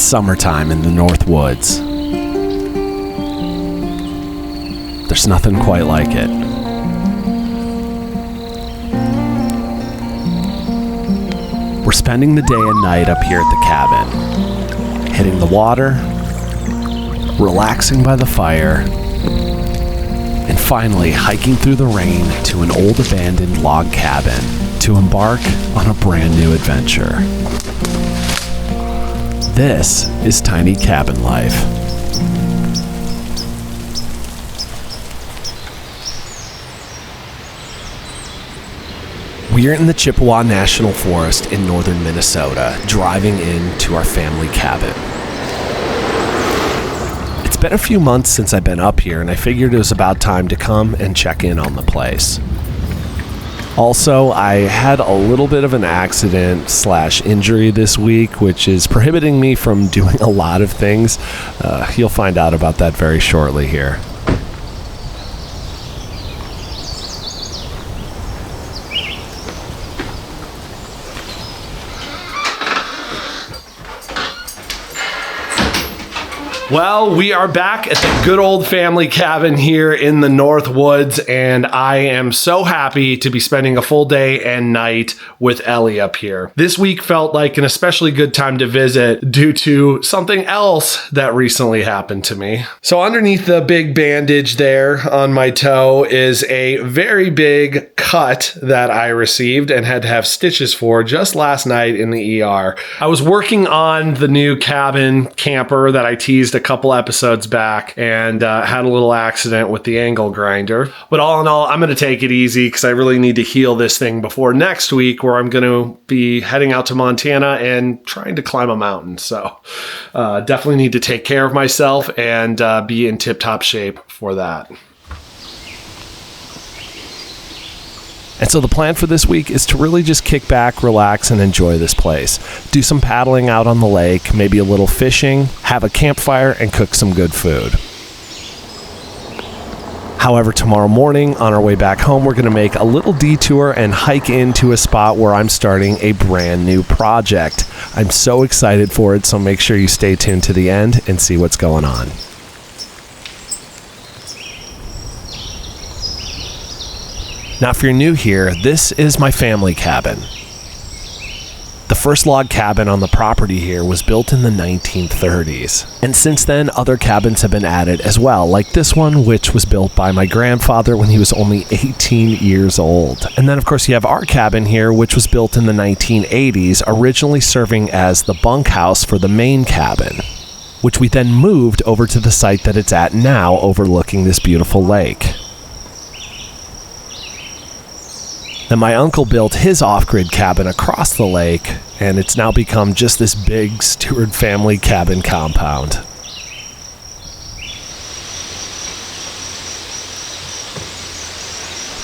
It's summertime in the Northwoods. There's nothing quite like it. We're spending the day and night up here at the cabin, hitting the water, relaxing by the fire, and finally hiking through the rain to an old abandoned log cabin to embark on a brand new adventure. This is Tiny Cabin Life. We are in the Chippewa National Forest in northern Minnesota, driving into our family cabin. It's been a few months since I've been up here, and I figured it was about time to come and check in on the place. Also, I had a little bit of an accident/injury this week, which is prohibiting me from doing a lot of things. You'll find out about that very shortly here. Well, we are back at the good old family cabin here in the Northwoods, and I am so happy to be spending a full day and night with Ellie up here. This week felt like an especially good time to visit due to something else that recently happened to me. So underneath the big bandage there on my toe is a very big cut that I received and had to have stitches for just last night in the ER. I was working on the new cabin camper that I teased a couple episodes back and had a little accident with the angle grinder. But all in all, I'm going to take it easy because I really need to heal this thing before next week, where I'm going to be heading out to Montana and trying to climb a mountain. So definitely need to take care of myself and be in tip-top shape for that. And so the plan for this week is to really just kick back, relax, and enjoy this place. Do some paddling out on the lake, maybe a little fishing, have a campfire, and cook some good food. However, tomorrow morning, on our way back home, we're going to make a little detour and hike into a spot where I'm starting a brand new project. I'm so excited for it, so make sure you stay tuned to the end and see what's going on. Now, if you're new here, this is my family cabin. The first log cabin on the property here was built in the 1930s. And since then, other cabins have been added as well, like this one, which was built by my grandfather when he was only 18 years old. And then, of course, you have our cabin here, which was built in the 1980s, originally serving as the bunkhouse for the main cabin, which we then moved over to the site that it's at now, overlooking this beautiful lake. Then my uncle built his off-grid cabin across the lake, and it's now become just this big Stewart family cabin compound.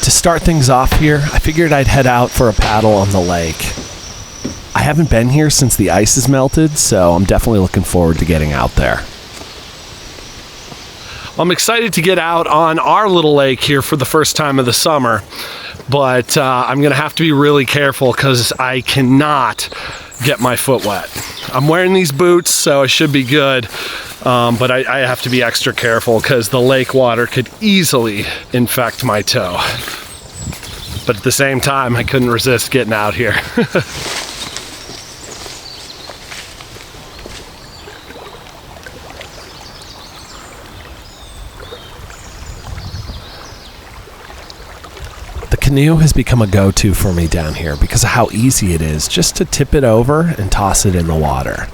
To start things off here, I figured I'd head out for a paddle on the lake. I haven't been here since the ice has melted, so I'm definitely looking forward to getting out there. I'm excited to get out on our little lake here for the first time of the summer, but I'm going to have to be really careful because I cannot get my foot wet. I'm wearing these boots, so I should be good, but I have to be extra careful because the lake water could easily infect my toe. But at the same time, I couldn't resist getting out here. The canoe has become a go-to for me down here because of how easy it is just to tip it over and toss it in the water.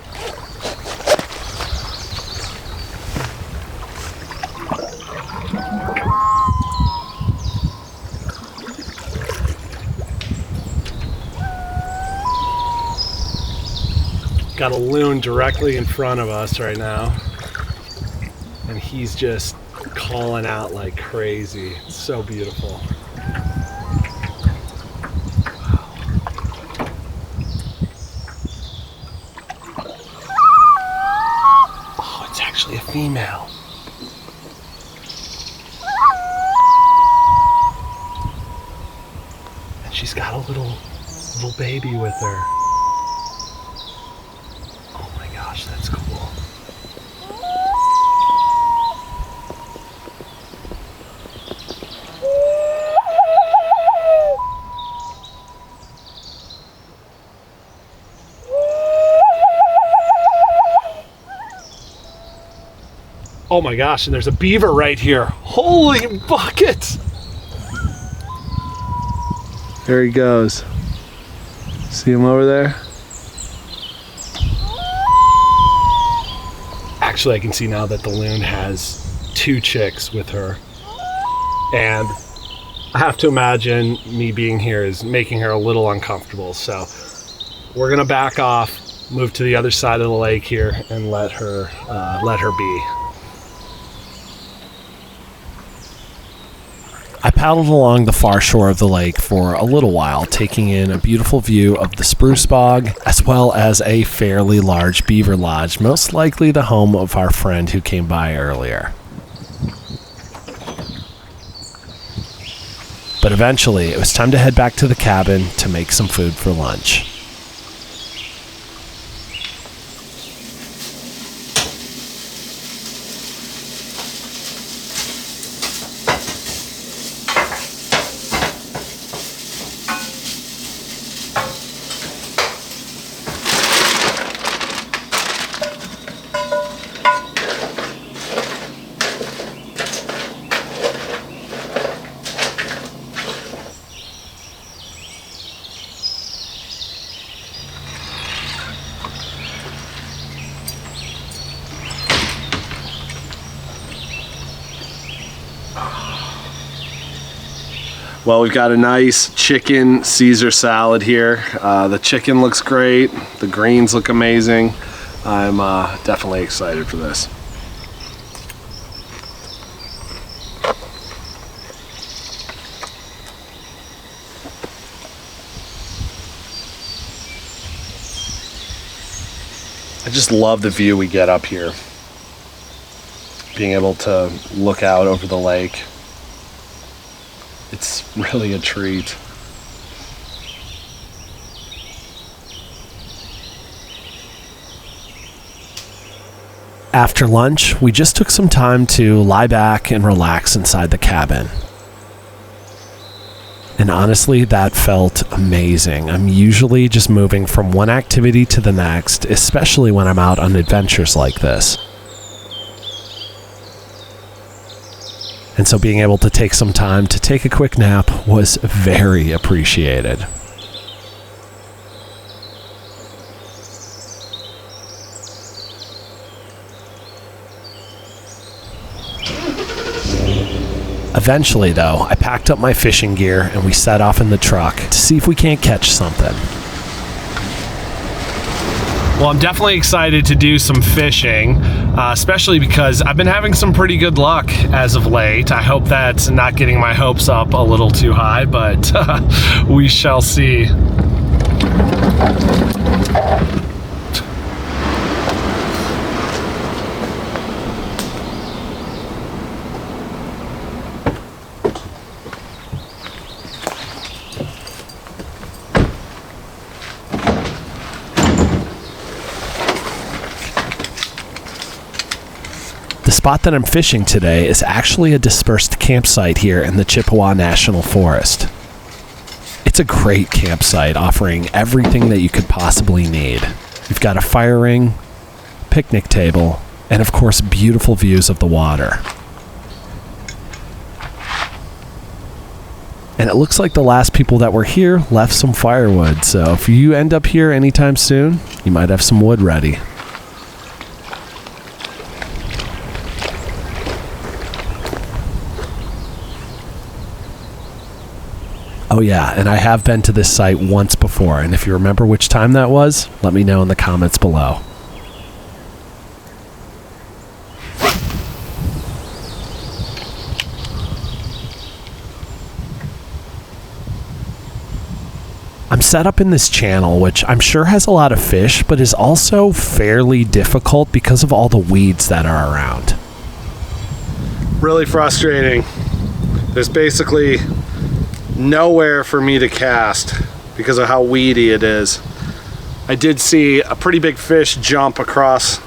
Got a loon directly in front of us right now, and he's just calling out like crazy. It's so beautiful. Actually a female. And she's got a little baby with her. Oh my gosh, that's cool. Oh my gosh, and there's a beaver right here. Holy buckets! There he goes. See him over there? Actually, I can see now that the loon has 2 chicks with her. And I have to imagine me being here is making her a little uncomfortable. So we're gonna back off, move to the other side of the lake here, and let her be. I paddled along the far shore of the lake for a little while, taking in a beautiful view of the spruce bog, as well as a fairly large beaver lodge, most likely the home of our friend who came by earlier. But eventually, it was time to head back to the cabin to make some food for lunch. Well, we've got a nice chicken Caesar salad here. The chicken looks great. The greens look amazing. I'm definitely excited for this. I just love the view we get up here. Being able to look out over the lake. It's really a treat. After lunch, we just took some time to lie back and relax inside the cabin. And honestly, that felt amazing. I'm usually just moving from one activity to the next, especially when I'm out on adventures like this. And so being able to take some time to take a quick nap was very appreciated. Eventually, though, I packed up my fishing gear and we set off in the truck to see if we can't catch something. Well, I'm definitely excited to do some fishing, especially because I've been having some pretty good luck as of late. I hope that's not getting my hopes up a little too high, but we shall see. The spot that I'm fishing today is actually a dispersed campsite here in the Chippewa National Forest. It's a great campsite offering everything that you could possibly need. You've got a fire ring, picnic table, and of course beautiful views of the water. And it looks like the last people that were here left some firewood, so if you end up here anytime soon, you might have some wood ready. Oh yeah, and I have been to this site once before, and if you remember which time that was, let me know in the comments below. I'm set up in this channel, which I'm sure has a lot of fish, but is also fairly difficult because of all the weeds that are around. Really frustrating. There's basically nowhere for me to cast because of how weedy it is. I did see a pretty big fish jump across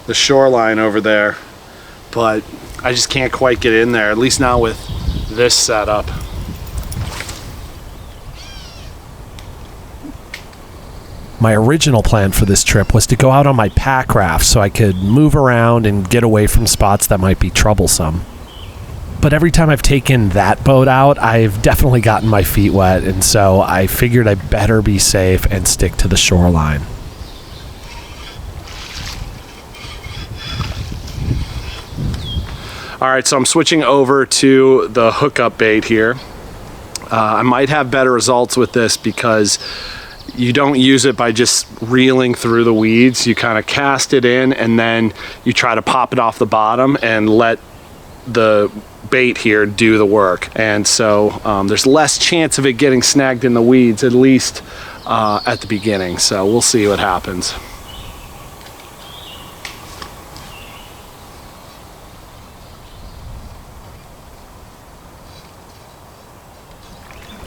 the shoreline over there, but I just can't quite get in there, at least not with this setup. My original plan for this trip was to go out on my pack raft so I could move around and get away from spots that might be troublesome. But every time I've taken that boat out, I've definitely gotten my feet wet, and so I figured I better be safe and stick to the shoreline. All right, so I'm switching over to the hookup bait here. I might have better results with this because you don't use it by just reeling through the weeds. You kind of cast it in and then you try to pop it off the bottom and let the bait here do the work. And so there's less chance of it getting snagged in the weeds, at least at the beginning. So we'll see what happens.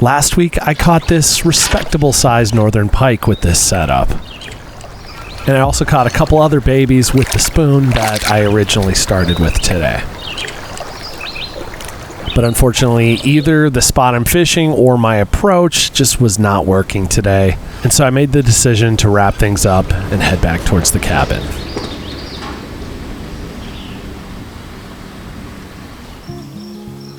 Last week, I caught this respectable sized northern pike with this setup. And I also caught a couple other babies with the spoon that I originally started with today. But unfortunately, either the spot I'm fishing or my approach just was not working today. And so I made the decision to wrap things up and head back towards the cabin.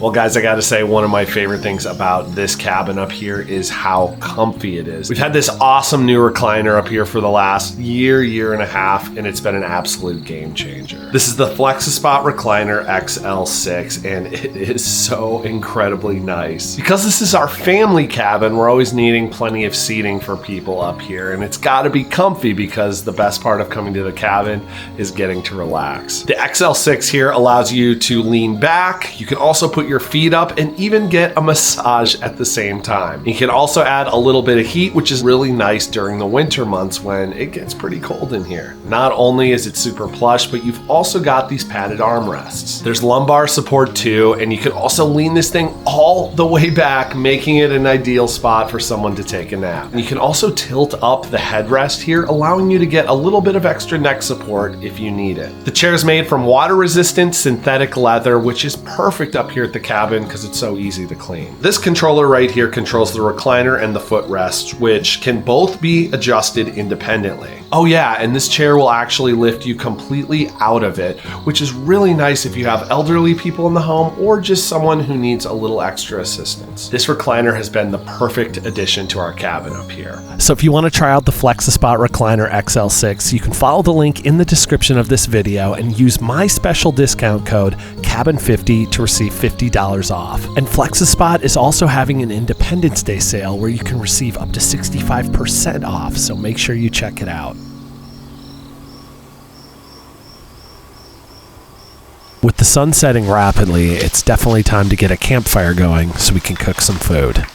Well, guys, I gotta say, one of my favorite things about this cabin up here is how comfy it is. We've had this awesome new recliner up here for the last year and a half, and it's been an absolute game changer. This is the Flexispot Recliner XL6, and it is so incredibly nice. Because this is our family cabin, we're always needing plenty of seating for people up here, and it's gotta be comfy because the best part of coming to the cabin is getting to relax. The XL6 here allows you to lean back. You can also put your feet up and even get a massage at the same time. You can also add a little bit of heat, which is really nice during the winter months when it gets pretty cold in here. Not only is it super plush, but you've also got these padded armrests. There's lumbar support too, and you can also lean this thing all the way back, making it an ideal spot for someone to take a nap. And you can also tilt up the headrest here, allowing you to get a little bit of extra neck support if you need it. The chair is made from water-resistant synthetic leather, which is perfect up here at the cabin because it's so easy to clean. This controller right here controls the recliner and the footrest, which can both be adjusted independently. Oh yeah, and this chair will actually lift you completely out of it, which is really nice if you have elderly people in the home or just someone who needs a little extra assistance. This recliner has been the perfect addition to our cabin up here. So if you want to try out the Flexispot Recliner XL6, you can follow the link in the description of this video and use my special discount code CABIN50 to receive $50 off. And Flexispot is also having an Independence Day sale where you can receive up to 65% off, so make sure you check it out. With the sun setting rapidly, it's definitely time to get a campfire going so we can cook some food.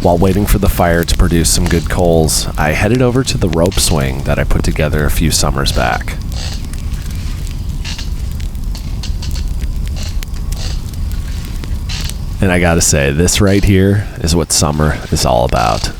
While waiting for the fire to produce some good coals, I headed over to the rope swing that I put together a few summers back. And I gotta say, this right here is what summer is all about.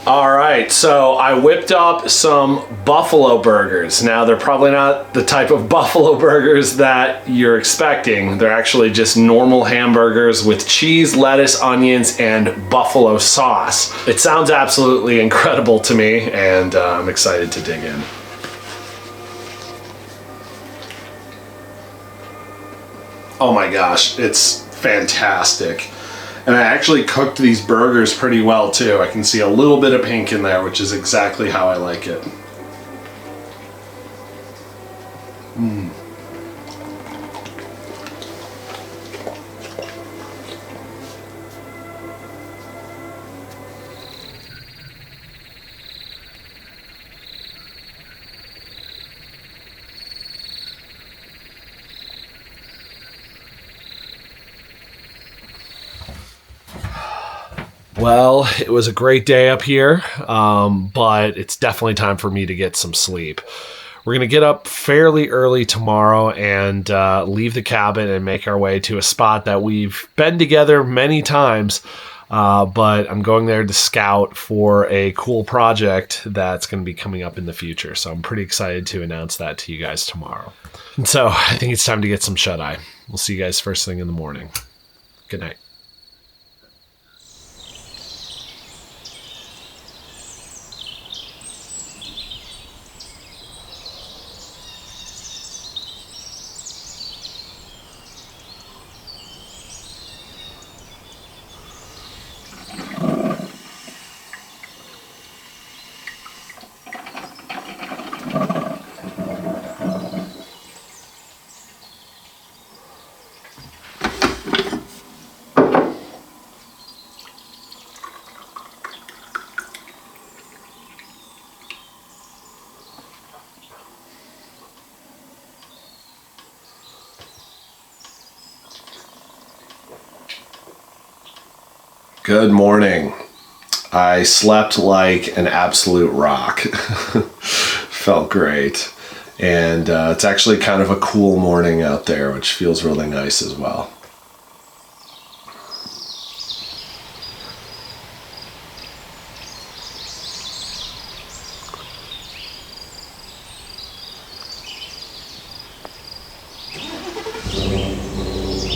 All right, so I whipped up some buffalo burgers. Now, they're probably not the type of buffalo burgers that you're expecting. They're actually just normal hamburgers with cheese, lettuce, onions, and buffalo sauce. It sounds absolutely incredible to me, and I'm excited to dig in. Oh my gosh, it's fantastic. And I actually cooked these burgers pretty well too. I can see a little bit of pink in there, which is exactly how I like it. Well, it was a great day up here, but it's definitely time for me to get some sleep. We're going to get up fairly early tomorrow and leave the cabin and make our way to a spot that we've been together many times, but I'm going there to scout for a cool project that's going to be coming up in the future. So I'm pretty excited to announce that to you guys tomorrow. And so I think it's time to get some shut-eye. We'll see you guys first thing in the morning. Good night. Good morning. I slept like an absolute rock. Felt great. And it's actually kind of a cool morning out there, which feels really nice as well.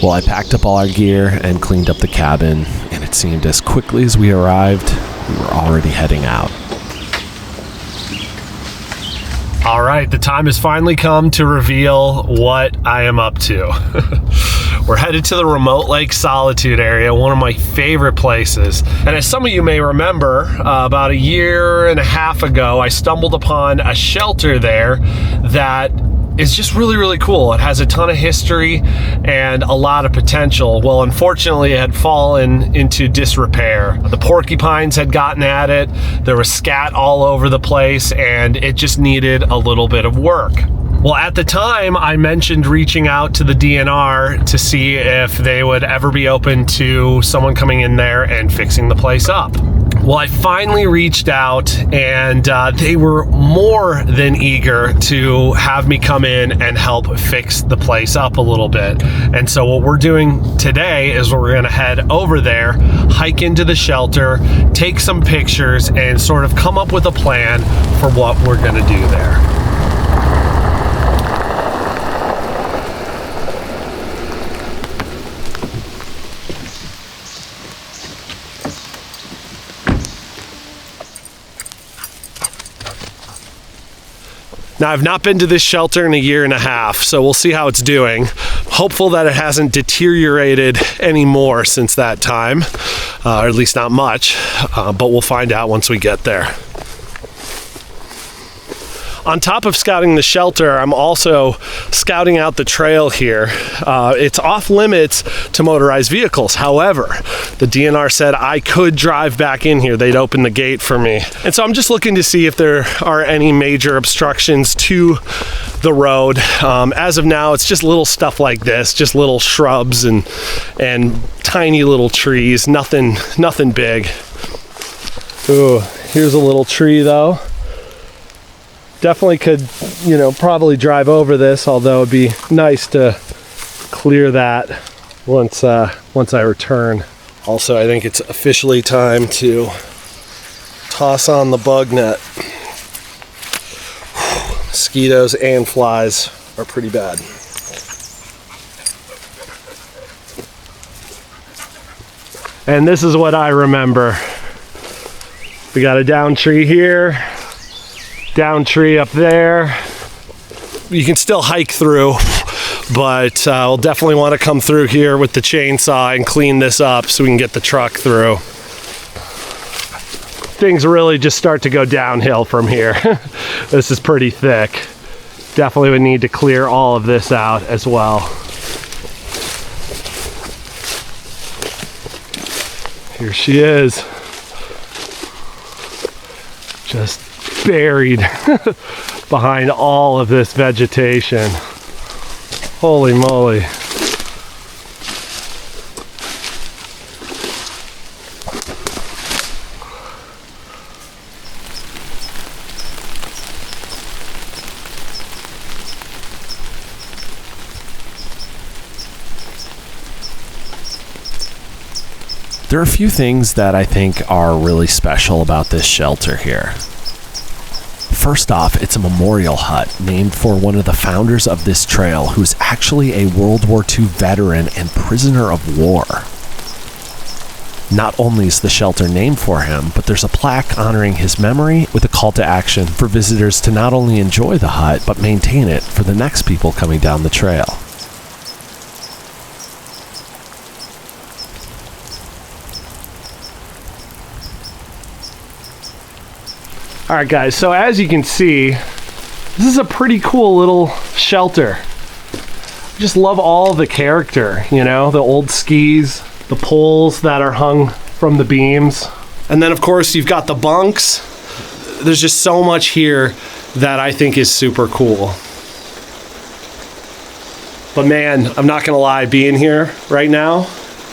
Well, I packed up all our gear and cleaned up the cabin, and it seemed as quickly as we arrived, we were already heading out. All right, the time has finally come to reveal what I am up to. We're headed to the remote Lake Solitude area, one of my favorite places. And as some of you may remember, about a year and a half ago, I stumbled upon a shelter there that is just really, really cool. It has a ton of history and a lot of potential. Well, unfortunately, it had fallen into disrepair. The porcupines had gotten at it, there was scat all over the place, and it just needed a little bit of work. Well, at the time, I mentioned reaching out to the DNR to see if they would ever be open to someone coming in there and fixing the place up. Well, I finally reached out, and they were more than eager to have me come in and help fix the place up a little bit. And so what we're doing today is we're going to head over there, hike into the shelter, take some pictures, and sort of come up with a plan for what we're going to do there. Now, I've not been to this shelter in a year and a half, so we'll see how it's doing. Hopeful that it hasn't deteriorated any more since that time, or at least not much, but we'll find out once we get there. On top of scouting the shelter, I'm also scouting out the trail here. It's off limits to motorized vehicles. However, the DNR said I could drive back in here. They'd open the gate for me. And so I'm just looking to see if there are any major obstructions to the road. As of now, it's just little stuff like this, just little shrubs and tiny little trees, nothing big. Ooh, here's a little tree though. Definitely could, probably drive over this, although it'd be nice to clear that once I return. Also, I think it's officially time to toss on the bug net. Mosquitoes and flies are pretty bad. And this is what I remember. We got a down tree here, down tree up there. You can still hike through, but we'll definitely want to come through here with the chainsaw and clean this up so we can get the truck through. Things really just start to go downhill from here. This is pretty thick. Definitely would need to clear all of this out as well. Here she is. Just buried behind all of this vegetation. Holy moly. There are a few things that I think are really special about this shelter here. First off, it's a memorial hut named for one of the founders of this trail, who's actually a World War II veteran and prisoner of war. Not only is the shelter named for him, but there's a plaque honoring his memory with a call to action for visitors to not only enjoy the hut, but maintain it for the next people coming down the trail. All right, guys, so as you can see, this is a pretty cool little shelter. I just love all the character, you know, the old skis, the poles that are hung from the beams. And then, of course, you've got the bunks. There's just so much here that I think is super cool. But man, I'm not gonna lie, being here right now,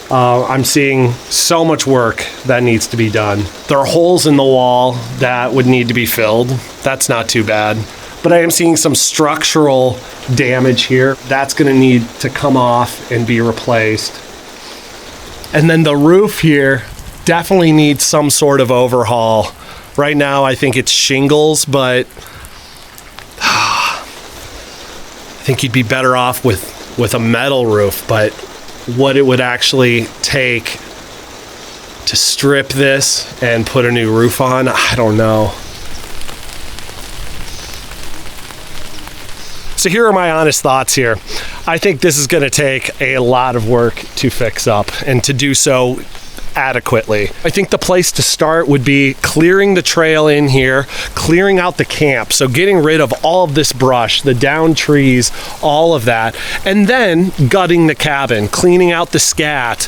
I'm seeing so much work that needs to be done. There are holes in the wall that would need to be filled. That's not too bad. But I am seeing some structural damage here. That's gonna need to come off and be replaced. And then the roof here definitely needs some sort of overhaul. Right now I think it's shingles, but I think you'd be better off with a metal roof, but what it would actually take to strip this and put a new roof on, I don't know. So here are my honest thoughts here. I think this is gonna take a lot of work to fix up, and to do so adequately. I think the place to start would be clearing the trail in here, clearing out the camp. So getting rid of all of this brush, the down trees, all of that, and then gutting the cabin, cleaning out the scat,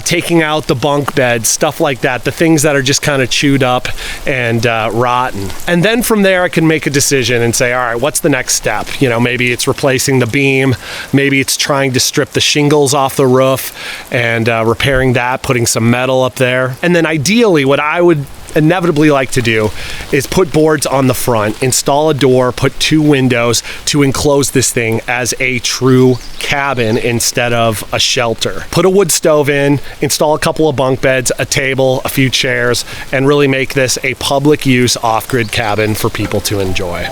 taking out the bunk beds, stuff like that, the things that are just kind of chewed up and rotten. And then from there I can make a decision and say, all right, what's the next step? You know, maybe it's replacing the beam, maybe it's trying to strip the shingles off the roof and repairing that, putting some metal up there. And then ideally what I would inevitably like to do is put boards on the front, install a door, put 2 windows to enclose this thing as a true cabin instead of a shelter. Put a wood stove in, install a couple of bunk beds, a table, a few chairs, and really make this a public use off-grid cabin for people to enjoy.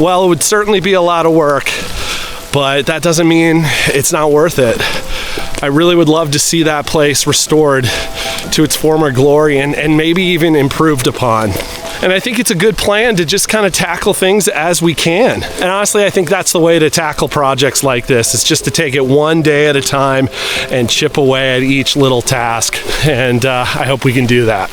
Well, it would certainly be a lot of work, but that doesn't mean it's not worth it. I really would love to see that place restored to its former glory and maybe even improved upon. And I think it's a good plan to just kind of tackle things as we can. And honestly, I think that's the way to tackle projects like this. It's just to take it one day at a time and chip away at each little task. And I hope we can do that.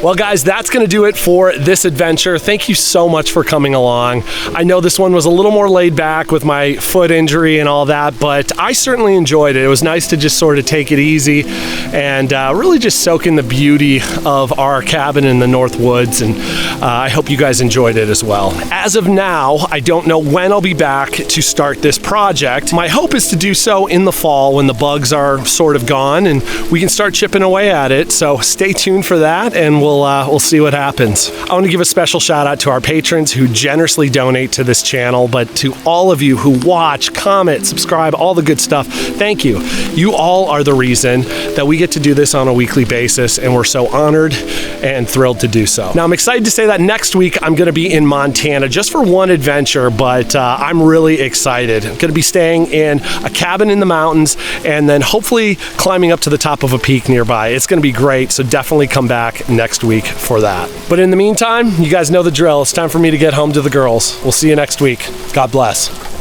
Well, guys, that's going to do it for this adventure. Thank you so much for coming along. I know this one was a little more laid back with my foot injury and all that, but I certainly enjoyed it. It was nice to just sort of take it easy and really just soak in the beauty of our cabin in the Northwoods, and I hope you guys enjoyed it as well. As of now, I don't know when I'll be back to start this project. My hope is to do so in the fall when the bugs are sort of gone and we can start chipping away at it. So stay tuned for that, and we'll we'll see what happens. I want to give a special shout out to our patrons who generously donate to this channel, but to all of you who watch, comment, subscribe, all the good stuff. Thank you. You all are the reason that we get to do this on a weekly basis, and we're so honored and thrilled to do so. Now, I'm excited to say that next week I'm going to be in Montana just for one adventure, but I'm really excited. I'm going to be staying in a cabin in the mountains and then hopefully climbing up to the top of a peak nearby. It's going to be great, so definitely come back next week for that. But in the meantime, you guys know the drill. It's time for me to get home to the girls. We'll see you next week. God bless.